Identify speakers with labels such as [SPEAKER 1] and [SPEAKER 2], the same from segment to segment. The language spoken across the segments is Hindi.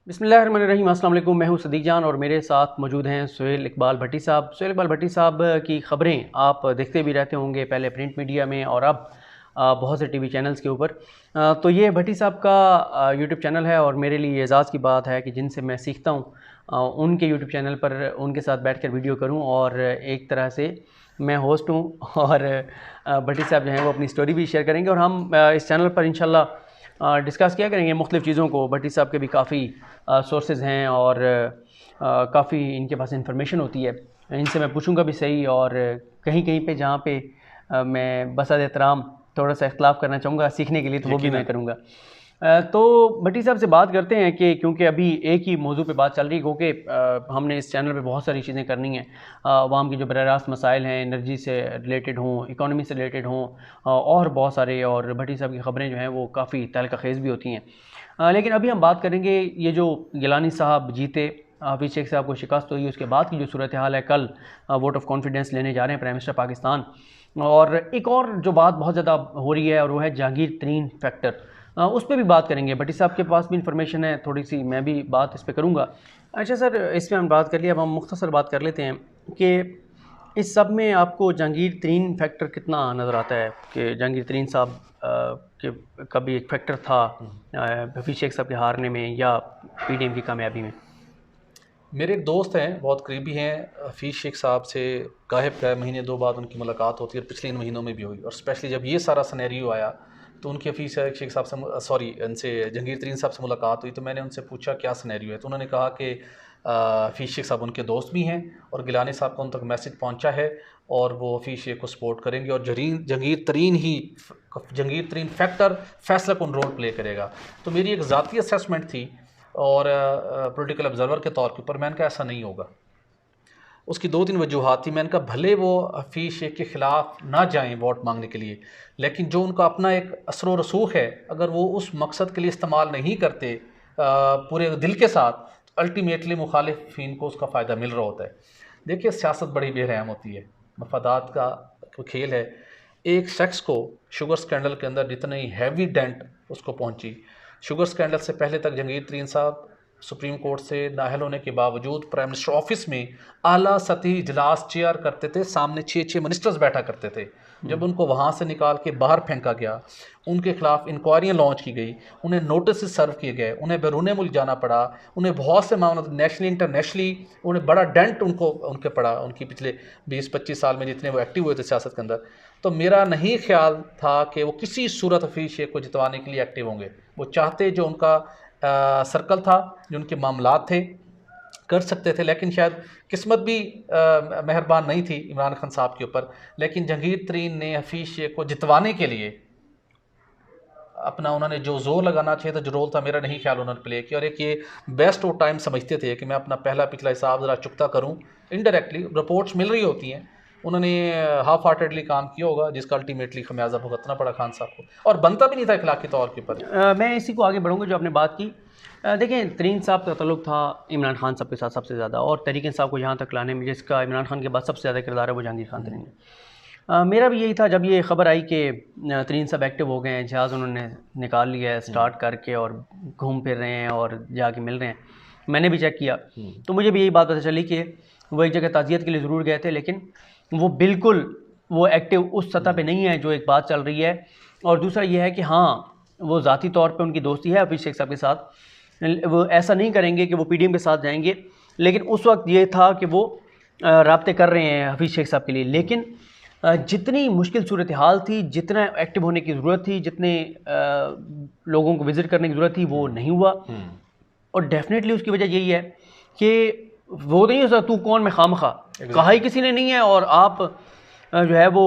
[SPEAKER 1] बिस्मिल्लाहिर्रहमानिर्रहीम। अस्सलाम वालेकुम। मैं हूं सदीक जान और मेरे साथ मौजूद हैं सुहेल इकबाल भट्टी साहब। सुहेल इकबाल भट्टी साहब की ख़बरें आप देखते भी रहते होंगे, पहले प्रिंट मीडिया में और अब बहुत से टीवी चैनल्स के ऊपर। तो ये भट्टी साहब का यूट्यूब चैनल है और मेरे लिए एज़ाज़ की बात है कि जिनसे मैं सीखता हूँ उनके यूट्यूब चैनल पर उनके साथ बैठकर वीडियो करूँ और एक तरह से मैं होस्ट हूँ और भट्टी साहब जो हैं वो अपनी स्टोरी भी शेयर करेंगे और हम इस चैनल पर इंशाल्लाह डिस्कस किया करेंगे मुख्तलिफ़ चीज़ों को। भट्टी साहब के भी काफ़ी सोर्सेज हैं और काफ़ी इनके पास इंफॉर्मेशन होती है। इनसे मैं पूछूंगा भी सही और कहीं कहीं पे जहाँ पे मैं बसअद एहतराम थोड़ा सा इख्तलाफ करना चाहूँगा सीखने के लिए, तो वो भी मैं करूँगा। तो भट्टी साहब से बात करते हैं कि क्योंकि अभी एक ही मौजू पे बात चल रही है, क्योंकि हमने इस चैनल पे बहुत सारी चीज़ें करनी हैं। अवाम की जो बरह रास्त मसाइल हैं, एनर्जी से रिलेटेड हों, इकॉनमी से रिलेटेड हों और बहुत सारे, और भट्टी साहब की ख़बरें जो हैं वो काफ़ी तहलका खेज़ भी होती हैं। लेकिन अभी हम बात करेंगे ये जो गिलानी साहब जीते, हफीज़ शेख साहब को शिकस्त हुई, उसके बाद की जो सूरत हाल है। कल वोट ऑफ कॉन्फिडेंस लेने जा रहे हैं प्राइम मिनिस्टर पाकिस्तान। और एक और जो बात बहुत ज़्यादा हो रही है और वो है जहांगीर तरीन फैक्टर, उस पर भी बात करेंगे। भट्टी साहब के पास भी इंफॉर्मेशन है थोड़ी सी, मैं भी बात इस पर करूँगा। अच्छा सर, इस पर हम बात कर लिया, अब हम मुख्तसर बात कर लेते हैं कि इस सब में आपको जहांगीर तरीन फैक्टर कितना नज़र आता है कि जहांगीर तरीन साहब के कभी एक फैक्टर था हफीज़ शेख साहब के हारने में या पीडीएम की कामयाबी में?
[SPEAKER 2] मेरे एक दोस्त हैं, बहुत करीबी हैं हफीज़ शेख साहब से। गायब गए महीने दो बाद उनकी मुलाकात होती है और पिछले इन महीनों में भी हुई। और स्पेशली जब ये सारा सिनेरियो आया तो उनकी हफीज़ शेख साहब से इनसे जहांगीर तरीन साहब से मुलाकात हुई। तो मैंने उनसे पूछा क्या सिनेरियो है, तो उन्होंने कहा कि हफीज़ शेख साहब उनके दोस्त भी हैं और गिलानी साहब को उन तक मैसेज पहुँचा है और वो हफीज़ शेख को सपोर्ट करेंगे और जहांगीर तरीन फैक्टर फैसला कौन रोल प्ले करेगा। तो मेरी एक ज़ाती असेसमेंट थी और पॉलिटिकल ऑब्जर्वर के तौर के ऊपर मैंने कहा ऐसा नहीं होगा। उसकी दो तीन वजूहात थी। मैंने कहा भले वो हफीज़ शेख के ख़िलाफ़ ना जाएं वोट मांगने के लिए, लेकिन जो उनका अपना एक असर व रसूख है, अगर वो उस मकसद के लिए इस्तेमाल नहीं करते पूरे दिल के साथ, तो अल्टीमेटली मुखालिफिन को उसका फ़ायदा मिल रहा होता है। देखिए, सियासत बड़ी बेरहम होती है, मफादात का खेल है। एक शख्स को शुगर स्कैंडल के अंदर जितनी हैवी डेंट उसको पहुंची, शुगर स्कैंडल से पहले तक जहांगीर तरीन साहब सुप्रीम कोर्ट से नाअहल होने के बावजूद प्राइम मिनिस्टर ऑफिस में आला सतही इजलास चेयर करते थे, सामने 6 मिनिस्टर्स बैठा करते थे। जब उनको वहाँ से निकाल के बाहर फेंका गया, उनके खिलाफ इंक्वायरियाँ लॉन्च की गई, उन्हें नोटिस सर्व किए गए, उन्हें बैरून मुल्क जाना पड़ा, उन्हें बहुत से मामलों नेशनली इंटरनेशनली उन्हें बड़ा डेंट उनके पड़ा, उनकी पिछले 20-25 साल में जितने वो एक्टिव हुए थे सियासत के अंदर। तो मेरा नहीं ख्याल था कि वो किसी सूरत हफीज़ शेख को जितवाने के लिए एक्टिव होंगे। वो चाहते, जो उनका सर्कल था, जो उनके मामलात थे, कर सकते थे, लेकिन शायद किस्मत भी मेहरबान नहीं थी इमरान खान साहब के ऊपर। लेकिन जहांगीर तरीन ने हफीज़ शेख को जितवाने के लिए अपना, उन्होंने जो जोर लगाना चाहिए था, जो रोल था, मेरा नहीं ख्याल उन्होंने प्ले किया। और एक ये बेस्ट वो टाइम समझते थे कि मैं अपना पहला पिछला हिसाब ज़रा चुकता करूँ। इनडायरेक्टली रिपोर्ट्स मिल रही होती हैं, उन्होंने हाफ हार्टेडली काम किया होगा, जिसका अल्टीमेटली खमियाजा भुगतना पड़ा खान साहब को, और बनता भी नहीं था इखलाकी तौर के ऊपर।
[SPEAKER 1] मैं इसी को आगे बढ़ूँगा जो आपने बात की। देखें, तरीन साहब का तल्लुक़ था इमरान खान साहब के साथ सबसे ज़्यादा, और तहरीक इंसाफ को यहाँ तक लाने में जिसका इमरान खान के बाद सबसे ज़्यादा किरदार है वो जहांगीर खान तरीन है। मेरा भी यही था जब ये ख़बर आई कि तरीन साहब एक्टिव हो गए हैं, जहाज़ उन्होंने निकाल लिया है स्टार्ट करके और घूम फिर रहे हैं और जाके मिल रहे हैं। मैंने भी चेक किया तो मुझे भी यही बात पता चली कि वो एक जगह ताज़ियत के लिए ज़रूर गए थे, लेकिन वो बिल्कुल वो एक्टिव उस सतह पे नहीं है जो एक बात चल रही है। और दूसरा ये है कि हाँ, वो ज़ाती तौर पे उनकी दोस्ती है हफीज़ शेख साहब के साथ, वो ऐसा नहीं करेंगे कि वो पीडीएम के साथ जाएंगे, लेकिन उस वक्त ये था कि वो राब्ते कर रहे हैं हफीज़ शेख साहब के लिए। लेकिन जितनी मुश्किल सूरत हाल थी, जितना एक्टिव होने की ज़रूरत थी, जितने लोगों को विज़िट करने की ज़रूरत थी, वो नहीं हुआ। और डेफिनेटली उसकी वजह यही है कि वो नहीं हो सकता, तू कौन मैं खामखा, कहा ही किसी ने नहीं है, और आप जो है वो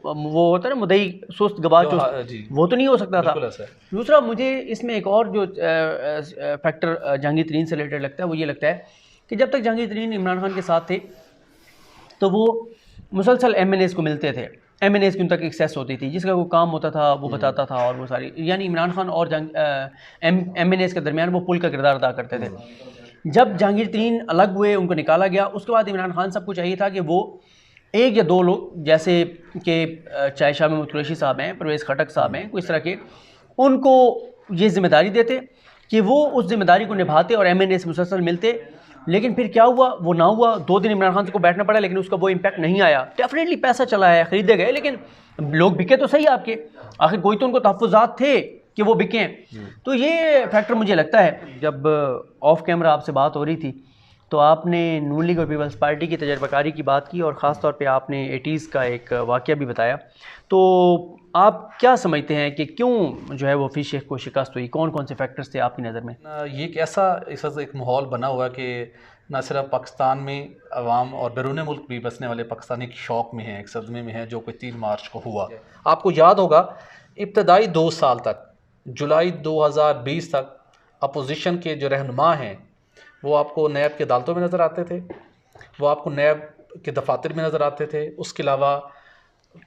[SPEAKER 1] होता है ना मुदई सुस्त गवाह चुस्त, वो तो नहीं हो सकता था। दूसरा, मुझे इसमें एक और जो फैक्टर जहांगीर तरीन से रिलेटेड लगता है वो ये लगता है कि जब तक जहांगीर तरीन इमरान खान के साथ थे तो वो मुसलसल एमएनएस को मिलते थे, एमएनएस की उन तक एक्सेस होती थी, जिसका कोई काम होता था वो बताता था, और वो सारी, यानी इमरान खान और एमएनएस के दरमियान वो पुल का किरदार अदा करते थे। जब जहांगीर तरीन अलग हुए, उनको निकाला गया, उसके बाद इमरान खान साहब को चाहिए था कि वो एक या दो लोग, जैसे कि चाहे शाह महमूद कुरैशी साहब हैं, परवेज़ खटक साहब हैं, कोई इस तरह के, उनको ये जिम्मेदारी देते कि वो उस जिम्मेदारी को निभाते और MNA से मुसलसल मिलते। लेकिन फिर क्या हुआ, वो ना हुआ। 2 दिन इमरान खान को बैठना पड़ा, लेकिन उसका वो इम्पैक्ट नहीं आया। डेफिनेटली पैसा चला है, खरीदे गए, लेकिन लोग बिके तो सही आपके, आखिर कोई तो उनको तहफ़्फ़ुज़ात थे कि वो बिकें। तो ये फैक्टर मुझे लगता है। जब ऑफ कैमरा आपसे बात हो रही थी तो आपने नून लीग और पीपल्स पार्टी की तजर्बाकारी की बात की और ख़ास तौर पे आपने 80s का एक वाक़या भी बताया। तो आप क्या समझते हैं कि क्यों जो है वो हफीज़ शेख को शिकस्त हुई, कौन कौन से फैक्टर्स थे आपकी नज़र में?
[SPEAKER 2] ये एक ऐसा इस वक्त एक माहौल बना हुआ कि न सिर्फ पाकिस्तान में अवाम और बैरून मुल्क भी बसने वाले पाकिस्तानी एक शौक में हैं, एक सदमे में हैं, जो कोई 3 मार्च को हुआ। आपको याद होगा इब्तदाई 2 साल तक, जुलाई 2020 तक अपोजिशन के जो रहनुमा हैं वो आपको नैब की अदालतों में नज़र आते थे, वो आपको नैब के दफातर में नज़र आते थे। उसके अलावा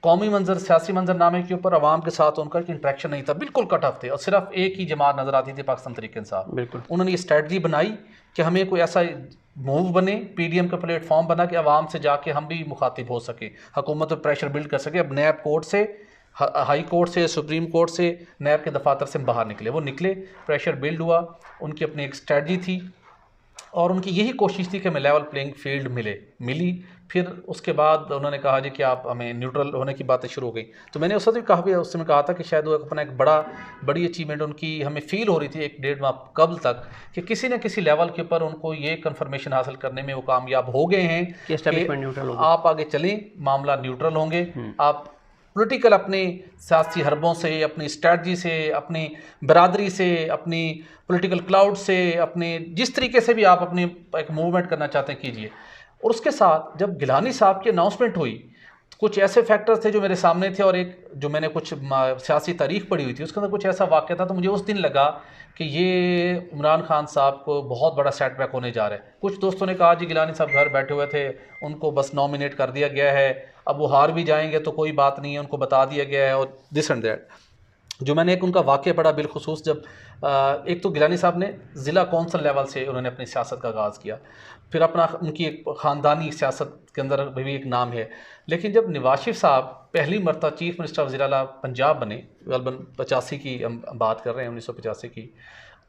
[SPEAKER 2] कौमी मंजर, सियासी मंजरनामे के ऊपर आवाम के साथ उनका एक इंटरेक्शन नहीं था, बिल्कुल कट ऑफ थे और सिर्फ एक ही जमात नज़र आती थी, पाकिस्तान तहरीक इंसाफ।
[SPEAKER 1] बिल्कुल।
[SPEAKER 2] उन्होंने ये स्ट्रेटजी बनाई कि हमें कोई ऐसा मूव बने, PDM का प्लेटफॉर्म बना कि आवाम से जाके हम भी मुखातिब हो सके, हुकूमत पर प्रेशर बिल्ड कर सके। अब नैब कोर्ट से, हाई कोर्ट से, सुप्रीम कोर्ट से, नैब के दफातर से बाहर निकले, वो निकले, प्रेशर बिल्ड हुआ, उनकी अपनी एक स्ट्रेटजी थी और उनकी यही कोशिश थी कि हमें लेवल प्लेइंग फील्ड मिली। फिर उसके बाद उन्होंने कहा जी कि आप हमें न्यूट्रल होने की बातें शुरू हो गई। तो मैंने उस वक्त भी उस समय कहा था कि शायद वो अपना एक बड़ी अचीवमेंट उनकी हमें फील हो रही थी 1-1.5 माह कबल तक कि किसी न किसी लेवल के ऊपर उनको ये कन्फर्मेशन हासिल करने में वो कामयाब हो गए हैं
[SPEAKER 1] कि एस्टैब्लिशमेंट न्यूट्रल होगा,
[SPEAKER 2] आप आगे चलें, मामला न्यूट्रल होंगे, आप पॉलिटिकल अपने सियासी हरबों से, अपनी स्ट्रेटजी से, अपनी बरादरी से, अपनी पॉलिटिकल क्लाउड से, अपने जिस तरीके से भी आप अपनी एक मूवमेंट करना चाहते हैं कीजिए। और उसके साथ जब गिलानी साहब की अनाउंसमेंट हुई तो कुछ ऐसे फैक्टर्स थे जो मेरे सामने थे और एक जो मैंने कुछ सियासी तारीख पढ़ी हुई थी उसके अंदर कुछ ऐसा वाक़या था। तो मुझे उस दिन लगा कि ये इमरान खान साहब को बहुत बड़ा सेटबैक होने जा रहा है। कुछ दोस्तों ने कहा जी गिलानी साहब घर बैठे हुए थे, उनको बस नॉमिनेट कर दिया गया है, अब वो हार भी जाएंगे तो कोई बात नहीं है, उनको बता दिया गया है और दिस एंड दैट। जो मैंने एक उनका वाक़या पढ़ा बिलखुसूस, जब एक तो गिलानी साहब ने ज़िला कौंसल लेवल से उन्होंने अपनी सियासत का आगाज़ किया, फिर अपना उनकी एक ख़ानदानी सियासत के अंदर भी एक नाम है। लेकिन जब नवाज शरीफ साहब पहली मरतबा चीफ मिनिस्टर वज़ीर आला पंजाब बने, गलबन 85 की हम बात कर रहे हैं, 1985 की,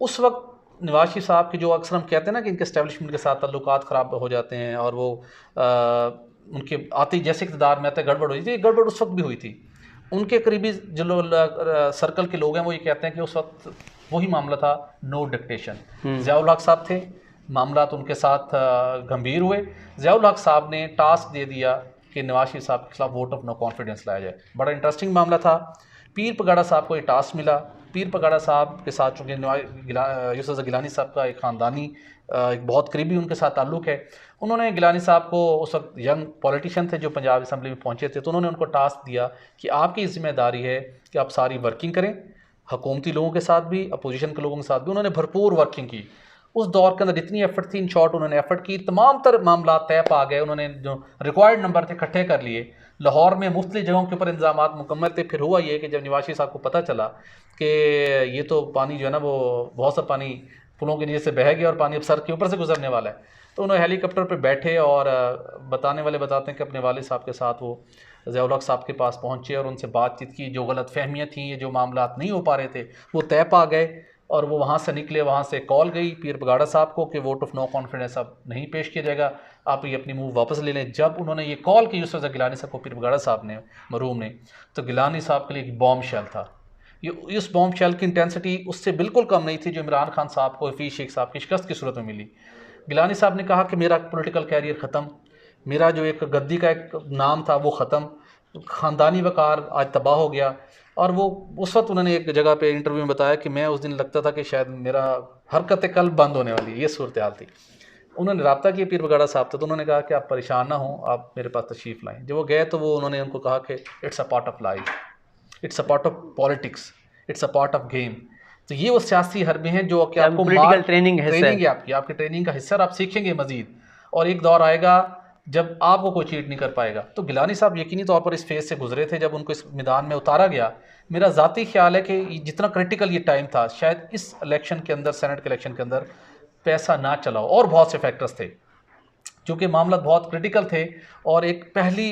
[SPEAKER 2] उस वक्त नवाज शरीफ साहब की जो अक्सर हम कहते हैं ना कि इनके एस्टेब्लिशमेंट के साथ ताल्लुकात ख़राब हो जाते हैं और वो उनके आते जैसे इक़्तिदार में आते गड़बड़ हुई थी, गड़बड़ उस वक्त भी हुई थी। उनके करीबी जो सर्कल के लोग हैं वो ये कहते हैं कि उस वक्त वही मामला था, नो डिक्टेशन। ज़ियाउल हक साहब थे, मामला तो उनके साथ गंभीर हुए। ज़ियाउल हक साहब ने टास्क दे दिया कि नवाज शरीफ साहब के खिलाफ वोट ऑफ नो कॉन्फिडेंस लाया जाए। बड़ा इंटरेस्टिंग मामला था। पीर पगाड़ा साहब को ये टास्क मिला। पीर पगाड़ा साहब के साथ चूँकि यूसुफ गिलानी साहब का एक ख़ानदानी एक बहुत करीबी उनके साथ ताल्लुक़ है, उन्होंने गिलानी साहब को, उस वक्त यंग पॉलिटिशियन थे जो पंजाब असम्बली में पहुंचे थे, तो उन्होंने उनको टास्क दिया कि आपकी ज़िम्मेदारी है कि आप सारी वर्किंग करें, हुकूमती लोगों के साथ भी, अपोजिशन के लोगों के साथ भी। उन्होंने भरपूर वर्किंग की। उस दौर के अंदर जितनी एफर्ट थी, इन शॉर्ट उन्होंने एफर्ट की, तमाम तर मामला तय पा गए। उन्होंने जो रिक्वायर्ड नंबर थे इकट्ठे कर लिए। लाहौर में मुख्तलिफ जगहों के ऊपर इंतजाम मुकम्मल थे। फिर हुआ ये कि जब नवाज शरीफ साहब को पता चला कि ये तो पानी जो है ना वो बहुत सा पानी पुलों के नीचे से बह गया और पानी अब सर के ऊपर से गुजरने वाला है, तो उन्होंने हेलीकॉप्टर पर बैठे और बताने वाले बताते हैं कि अपने वालिद साहब के साथ वो ज़ियाउल हक साहब के पास पहुँचे और उनसे बातचीत की। जो गलत फहमियाँ थी, ये जो मामला नहीं हो पा रहे थे, वो तय पा गए और वो वहाँ से निकले। वहाँ से कॉल गई पीर पगाड़ा साहब को कि वोट ऑफ नो कॉन्फिडेंस अब नहीं पेश किया जाएगा, आप ये अपनी मूव वापस ले लें। जब उन्होंने ये कॉल की यूसुफ गिलानी साहब को, पीर पगाड़ा साहब ने, मरहूम ने, तो गिलानी साहब के लिए एक बॉम्ब शेल था। ये इस बॉम्ब शेल की इंटेंसिटी उससे बिल्कुल कम नहीं थी जो इमरान खान साहब को हफीज़ शेख साहब की शिकस्त की सूरत में मिली। गिलानी साहब ने कहा कि मेरा पॉलिटिकल कैरियर ख़त्म, मेरा जो एक गद्दी का एक नाम था वो ख़त्म, ख़ानदानी वक़ार आज तबाह हो गया। और वो उस वक्त उन्होंने एक जगह पे इंटरव्यू में बताया कि मैं उस दिन लगता था कि शायद मेरा हरकत कल्ब बंद होने वाली है, ये सूरत हाल थी। उन्होंने रब्ता किया पीर पगाड़ा साहब तो उन्होंने कहा कि आप परेशान ना हों, आप मेरे पास तशरीफ़ लाएँ। जब वो गए तो वो उन्होंने उनको कहा कि it's a part of life, it's a part of politics, it's a part of game. तो ये वो सियासी हरबे हैं जो कि आपको
[SPEAKER 1] पॉलिटिकल ट्रेनिंग है,
[SPEAKER 2] आपकी ट्रेनिंग का हिस्सा, आप सीखेंगे मजीद। और एक दौर आएगा जब आपको कोई चीट नहीं कर पाएगा। तो गिलानी साहब यकीनी तौर पर इस फेज़ से गुजरे थे जब उनको इस मैदान में उतारा गया। मेरा ज़ाती ख्याल है कि जितना क्रिटिकल ये टाइम था, शायद इस इलेक्शन के अंदर, सेनेट के इलेक्शन के अंदर पैसा ना चलाओ और बहुत से फैक्टर्स थे क्योंकि मामला बहुत क्रिटिकल थे और एक पहली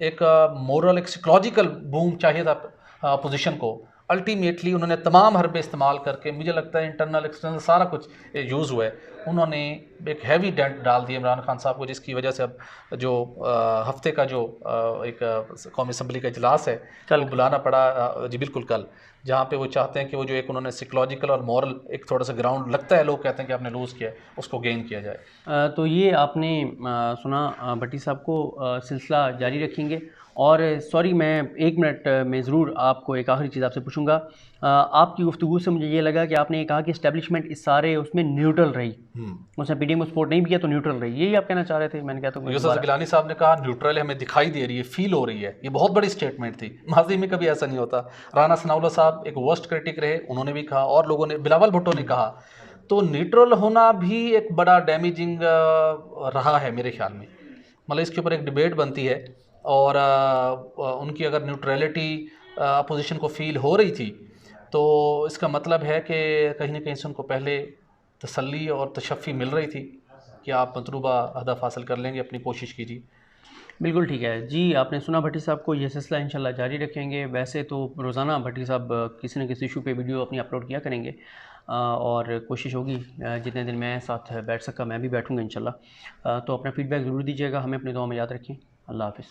[SPEAKER 2] एक मोरल, एक साइकोलॉजिकल बूम चाहिए था अपोजिशन को। अल्टीमेटली उन्होंने तमाम हरबे इस्तेमाल करके, मुझे लगता है इंटरनल एक्सटर्नल सारा कुछ यूज़ हुआ है, उन्होंने एक हैवी डेंट डाल दिया इमरान खान साहब को, जिसकी वजह से अब जो हफ्ते का जो एक कौमी असम्बली का इजलास है वो बुलाना पड़ा। जी बिल्कुल, कल, जहाँ पे वो चाहते हैं कि वो जो एक उन्होंने साइकोलॉजिकल और मॉरल एक थोड़ा सा ग्राउंड लगता है, लोग कहते हैं कि आपने लूज़ किया है, उसको गेन किया जाए।
[SPEAKER 1] तो ये आपने सुना भट्टी साहब को सिलसिला जारी रखेंगे। और सॉरी, मैं 1 मिनट में ज़रूर आपको एक आखिरी चीज़ आपसे पूछूंगा। आपकी गुफ्तगू से मुझे ये लगा कि आपने कहा कि इस्टेब्लिशमेंट इस सारे उसमें न्यूट्रल रही, उसने पीडीएम को सपोर्ट नहीं भी किया तो न्यूट्रल रही, यही आप कहना चाह रहे थे? मैंने कहा तो
[SPEAKER 2] यूसुफ गिलानी साहब ने कहा न्यूट्रल है, हमें दिखाई दे रही है, फील हो रही है, ये बहुत बड़ी स्टेटमेंट थी, माजी में कभी ऐसा नहीं होता। राना सनाउल्लाह साहब एक वर्स्ट क्रिटिक रहे, उन्होंने भी कहा, और लोगों ने, बिलावल भुट्टो ने कहा। तो न्यूट्रल होना भी एक बड़ा डैमेजिंग रहा है मेरे ख्याल में। मतलब इसके ऊपर एक डिबेट बनती है, और उनकी अगर न्यूट्रलिटी अपोजिशन को फील हो रही थी तो इसका मतलब है कि कहीं ना कहीं से उनको पहले तसल्ली और तशफ़ी मिल रही थी कि आप मतलूबा हदफ हासिल कर लेंगे, अपनी कोशिश कीजिए।
[SPEAKER 1] बिल्कुल ठीक है जी। आपने सुना भट्टी साहब को, ये सिलसिला इंशाल्लाह जारी रखेंगे। वैसे तो रोज़ाना भट्टी साहब किसी न किसी इशू पे वीडियो अपनी अपलोड किया करेंगे, और कोशिश होगी जितने दिन मैं साथ बैठ सका मैं भी बैठूंगा इंशाल्लाह। तो अपना फ़ीडबैक ज़रूर दीजिएगा, हमें अपनी दुआ में याद रखें। अल्लाह हाफ़िज़।